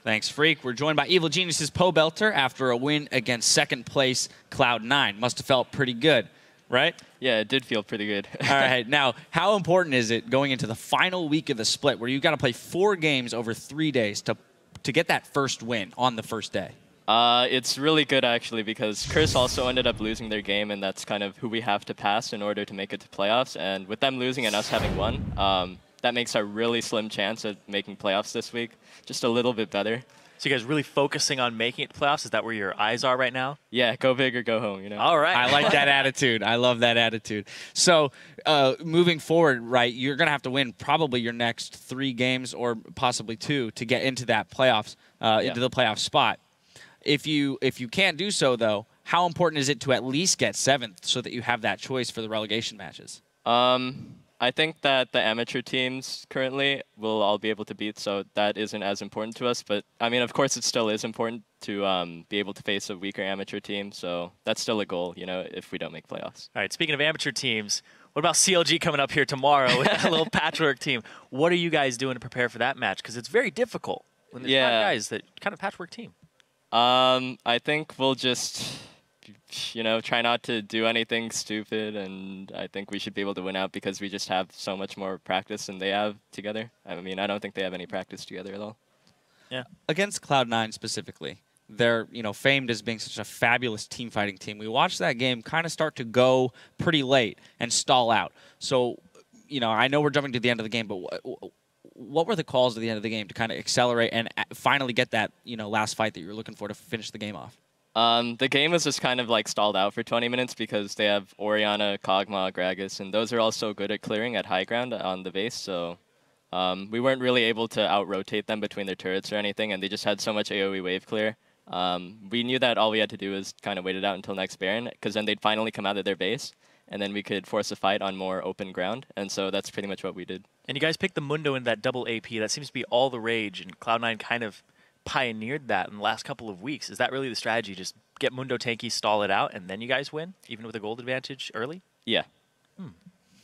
Thanks, Freak. We're joined by Evil Genius's Poe Belter after a win against second place Cloud9. Must have felt pretty good, right? Yeah, it did feel pretty good. All right. Now, how important is it going into the final week of the split where you've got to play 4 games over 3 days to get that first win on the first day? It's really good, actually, because Chris also ended up losing their game, and that's kind of who we have to pass in order to make it to playoffs. And with them losing and us having won, that makes our really slim chance at making playoffs this week just a little bit better. So you guys really focusing on making it to playoffs? Is that where your eyes are right now? Yeah, go big or go home, you know? All right. I like that attitude. I love that attitude. So moving forward, right, you're going to have to win probably your next 3 games or possibly 2 to get into that playoffs, into the playoff spot. If you can't do so, though, how important is it to at least get 7th so that you have that choice for the relegation matches? I think that the amateur teams currently will all be able to beat, so that isn't as important to us. But, I mean, of course, it still is important to be able to face a weaker amateur team, so that's still a goal, you know, if we don't make playoffs. All right, speaking of amateur teams, what about CLG coming up here tomorrow with a little patchwork team? What are you guys doing to prepare for that match? Because it's very difficult when there's 5 guys that kind of patchwork team. I think we'll just, you know, try not to do anything stupid, and I think we should be able to win out because we just have so much more practice than they have together. I mean, I don't think they have any practice together at all. Yeah. Against Cloud9 specifically, they're famed as being such a fabulous team fighting team. We watched that game kind of start to go pretty late and stall out. So, I know we're jumping to the end of the game, but what were the calls at the end of the game to kind of accelerate and finally get that last fight that you were looking for to finish the game off? The game was just kind of like stalled out for 20 minutes because they have Orianna, Kog'Maw, Gragas, and those are all so good at clearing at high ground on the base, so we weren't really able to out-rotate them between their turrets or anything, and they just had so much AoE wave clear. We knew that all we had to do was kind of wait it out until next Baron, because then they'd finally come out of their base, and then we could force a fight on more open ground, and so that's pretty much what we did. And you guys picked the Mundo in that double AP. That seems to be all the rage, and Cloud9 kind of pioneered that in the last couple of weeks. Is that really the strategy? Just get Mundo tanky, stall it out, and then you guys win, even with a gold advantage early? Yeah.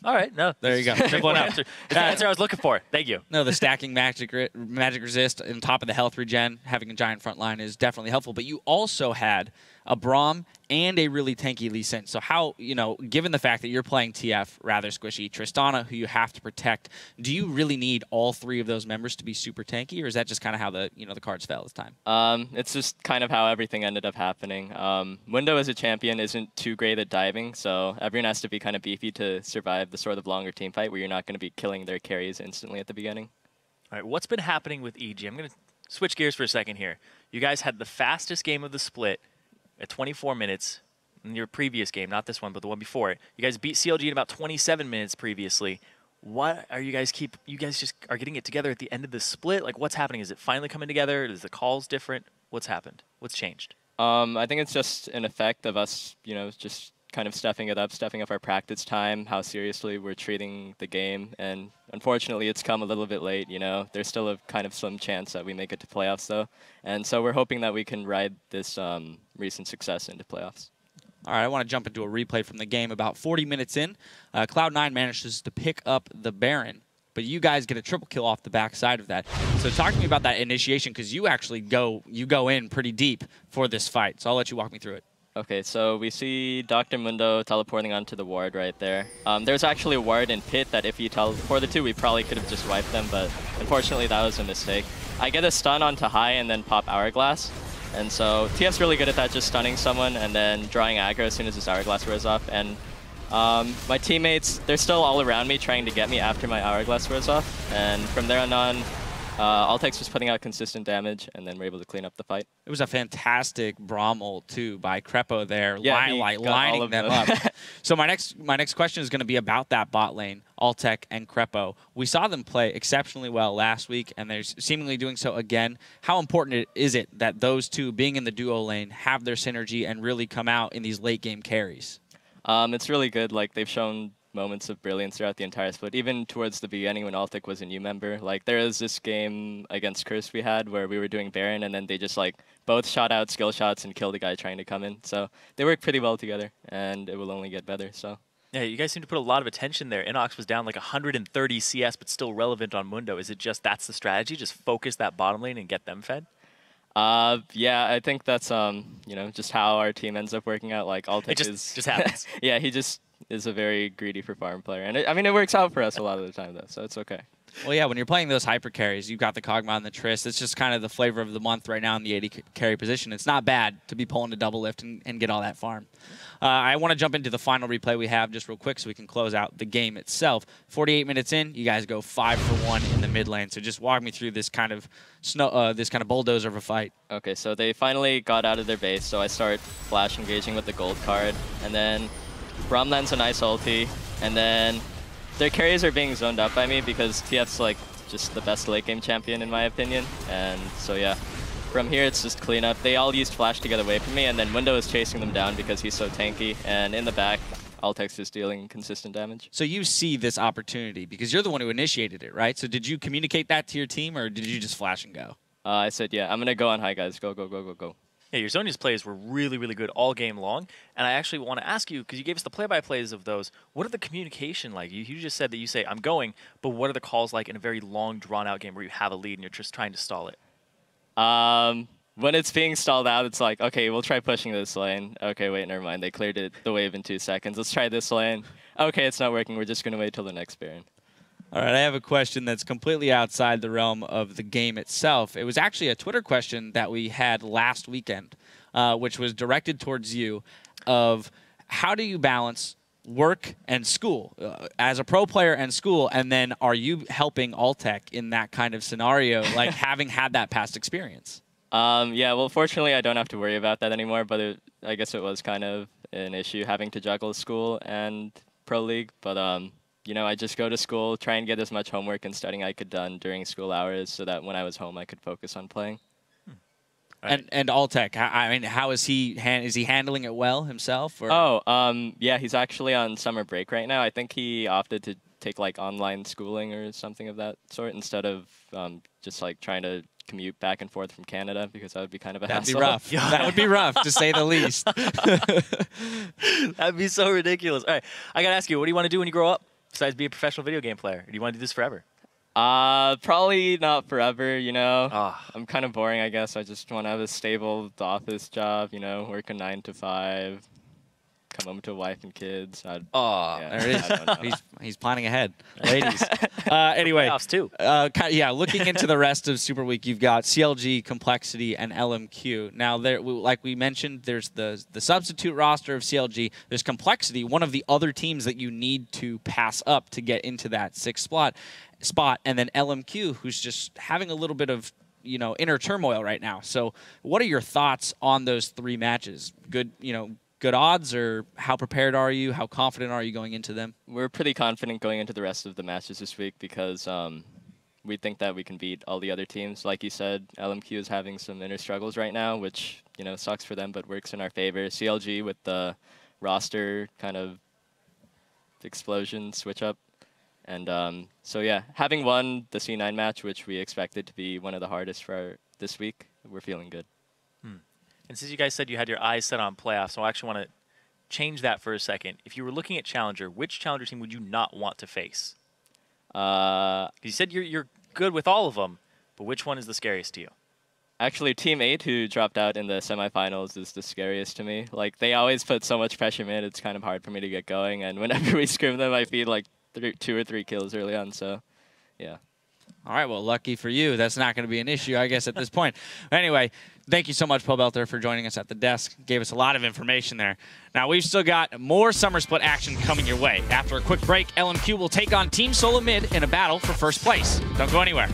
All right. No. There you go. Simple enough. Answer. It's the answer I was looking for. Thank you. No, the stacking magic resist on top of the health regen, having a giant front line is definitely helpful. But you also had a Braum and a really tanky Lee Sin. So how, given the fact that you're playing TF rather squishy, Tristana, who you have to protect, do you really need all 3 of those members to be super tanky, or is that just kind of how the the cards fell this time? It's just kind of how everything ended up happening. Mundo as a champion isn't too great at diving, so everyone has to be kind of beefy to survive the sort of longer team fight where you're not going to be killing their carries instantly at the beginning. All right, what's been happening with EG? I'm going to switch gears for a second here. You guys had the fastest game of the split at 24 minutes in your previous game, not this one, but the one before it. You guys beat CLG in about 27 minutes previously. What are you guys you guys just are getting it together at the end of the split? Like, what's happening? Is it finally coming together? Is the calls different? What's happened? What's changed? I think it's just an effect of us, just kind of stepping up our practice time, how seriously we're treating the game, and unfortunately it's come a little bit late, There's still a kind of slim chance that we make it to playoffs, though, and so we're hoping that we can ride this recent success into playoffs. All right, I want to jump into a replay from the game. About 40 minutes in, Cloud9 manages to pick up the Baron, but you guys get a triple kill off the backside of that. So talk to me about that initiation, because you actually go in pretty deep for this fight, so I'll let you walk me through it. Okay, so we see Dr. Mundo teleporting onto the ward right there. There's actually a ward in pit that if you teleported to, we probably could have just wiped them, but unfortunately that was a mistake. I get a stun onto high and then pop Hourglass, and so TF's really good at that, just stunning someone and then drawing aggro as soon as his Hourglass wears off. And my teammates, they're still all around me trying to get me after my Hourglass wears off, and from there on, Altex was putting out consistent damage, and then we're able to clean up the fight. It was a fantastic Braum ult, too, by Crepo there, yeah, lining them up. So my next question is going to be about that bot lane, Altec and Crepo. We saw them play exceptionally well last week, and they're seemingly doing so again. How important is it that those two, being in the duo lane, have their synergy and really come out in these late-game carries? It's really good. Like, they've shown moments of brilliance throughout the entire split, even towards the beginning when Altic was a new member. Like, there was this game against Curse we had where we were doing Baron, and then they just both shot out skill shots and killed a guy trying to come in. So they work pretty well together, and it will only get better. So yeah, you guys seem to put a lot of attention there. Inox was down 130 CS, but still relevant on Mundo. Is it just that's the strategy? Just focus that bottom lane and get them fed? Yeah, I think that's just how our team ends up working out. Like It just happens. Yeah, he just is a very greedy for farm player, and it works out for us a lot of the time though, so it's okay. Well, yeah, when you're playing those hyper carries, you've got the Kog'Maw and the Triss. It's just kind of the flavor of the month right now in the AD carry position. It's not bad to be pulling a double lift and get all that farm. I want to jump into the final replay we have just real quick so we can close out the game itself. 48 minutes in, you guys go 5 for 1 in the mid lane. So just walk me through this kind of bulldozer of a fight. Okay, so they finally got out of their base, so I start flash engaging with the gold card, and then Braum lands a nice ulti, and then their carries are being zoned up by me because TF's like just the best late game champion in my opinion, and so yeah. From here it's just cleanup. They all used flash to get away from me, and then Window is chasing them down because he's so tanky, and in the back, Altex is dealing consistent damage. So you see this opportunity because you're the one who initiated it, right? So did you communicate that to your team, or did you just flash and go? I said, yeah, I'm going to go on high, guys. Go, go, go, go, go. Yeah, your Zhonya's plays were really, really good all game long. And I actually want to ask you, because you gave us the play-by-plays of those, what are the communication like? You just said that you say, I'm going, but what are the calls like in a very long, drawn-out game where you have a lead and you're just trying to stall it? When it's being stalled out, it's like, okay, we'll try pushing this lane. Okay, wait, never mind. They cleared the wave in 2 seconds. Let's try this lane. Okay, it's not working. We're just going to wait till the next Baron. All right, I have a question that's completely outside the realm of the game itself. It was actually a Twitter question that we had last weekend, which was directed towards you, of how do you balance work and school as a pro player and school, and then are you helping Altec in that kind of scenario, like having had that past experience? Yeah, well, fortunately, I don't have to worry about that anymore, but I guess it was kind of an issue having to juggle school and Pro League, but I just go to school, try and get as much homework and studying I could done during school hours so that when I was home, I could focus on playing. Right. And Altec, I mean, how is he? Is he handling it well himself? Or? Oh, yeah, he's actually on summer break right now. I think he opted to take like online schooling or something of that sort instead of just like trying to commute back and forth from Canada, because that would be kind of a hassle. That'd be rough. That would be rough, to say the least. That'd be so ridiculous. All right, I gotta ask you, what do you want to do when you grow up? Besides be a professional video game player? Or do you want to do this forever? Probably not forever, Oh. I'm kind of boring, I guess. I just want to have a stable office job, work a 9 to 5, come home to a wife and kids. There it is. He's planning ahead. Ladies. Anyway. Playoffs too. Yeah, looking into the rest of Super Week, you've got CLG, Complexity, and LMQ. Now, like we mentioned, there's the substitute roster of CLG. There's Complexity, one of the other teams that you need to pass up to get into that 6th spot, and then LMQ, who's just having a little bit of inner turmoil right now. So what are your thoughts on those 3 matches? Good odds, or how prepared are you? How confident are you going into them? We're pretty confident going into the rest of the matches this week because we think that we can beat all the other teams. Like you said, LMQ is having some inner struggles right now, which sucks for them but works in our favor. CLG with the roster kind of explosion switch up. And so yeah, having won the C9 match, which we expected to be one of the hardest for this week, we're feeling good. And since you guys said you had your eyes set on playoffs, so I actually want to change that for a second. If you were looking at Challenger, which Challenger team would you not want to face? You said you're good with all of them, but which one is the scariest to you? Actually, Team 8, who dropped out in the semifinals, is the scariest to me. Like, they always put so much pressure in, it's kind of hard for me to get going, and whenever we scrim them, I feel like 2 or 3 kills early on, so yeah. All right, well, lucky for you, that's not going to be an issue, I guess, at this point. Anyway, thank you so much, Pobelter, for joining us at the desk. Gave us a lot of information there. Now, we've still got more Summer Split action coming your way. After a quick break, LMQ will take on Team Solo Mid in a battle for first place. Don't go anywhere.